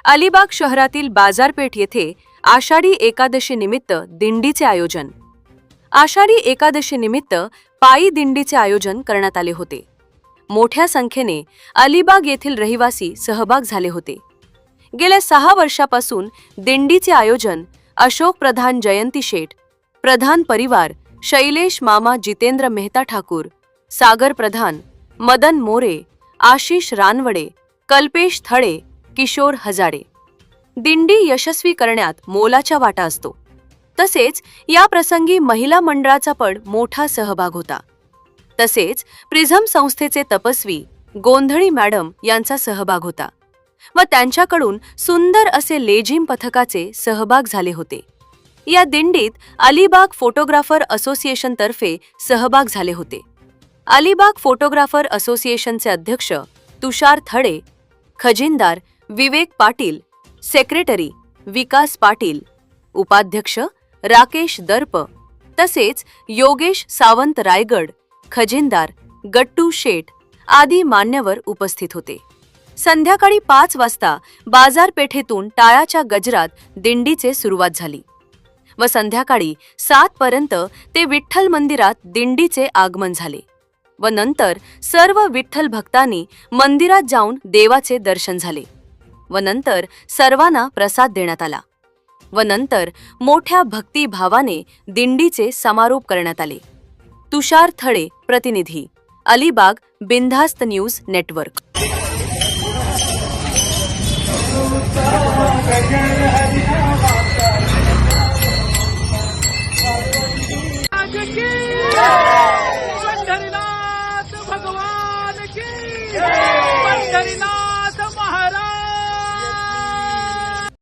अलिबाग शहरातील बाजारपेठ येथे आषाढी एकादशी निमित्त दिंडीचे आयोजन. आषाढी एकादशी निमित्त पायी दिंडीचे आयोजन करण्यात आले होते. मोठ्या संख्येने अलिबाग येथील रहिवासी सहभाग झाले होते. गेल्या 6 वर्षापासून दिंडीचे आयोजन अशोक प्रधान, जयंती शेठ प्रधान परिवार, शैलेश मामा जितेंद्र मेहता ठाकूर, सागर प्रधान, मदन मोरे, आशिष रानवडे, कल्पेश थळे, किशोर हजारे. दिंडी यशस्वी करण्यात मोलाचा वाटा असतो. तसेच या प्रसंगी महिला मंडळाचा पण मोठा सहभाग होता. तसेच प्रिझम संस्थेचे तपस्वी गोंधळी मॅडम यांचा सहभाग होता व त्यांच्याकडून सुंदर असे लेझिम पथकाचे सहभाग झाले होते. या दिंडीत अलिबाग फोटोग्राफर असोसिएशन तर्फे सहभाग झाले होते. अलिबाग फोटोग्राफर असोसिएशनचे अध्यक्ष तुषार थळे, खजिनदार विवेक पाटील, सेक्रेटरी विकास पाटील, उपाध्यक्ष राकेश दर्प, तसेच योगेश सावंत रायगड, खजिनदार गट्टू शेठ आदी मान्यवर उपस्थित होते. संध्याकाळी 5 वाजता बाजारपेठेतून टाळाच्या गजरात दिंडीचे सुरुवात झाली व संध्याकाळी 7 पर्यंत ते विठ्ठल मंदिरात दिंडीचे आगमन झाले व नंतर सर्व विठ्ठल भक्तांनी मंदिरात जाऊन देवाचे दर्शन झाले व नंतर सर्वांना प्रसाद देण्यात आला व नंतर मोठ्या भक्तिभावाने दिंडीचे समारोप करण्यात आले. तुषार थळे, प्रतिनिधी, अलिबाग, बिनधास्त न्यूज नेटवर्क. पंढरीनाथ भगवान की, पंढरीनाथ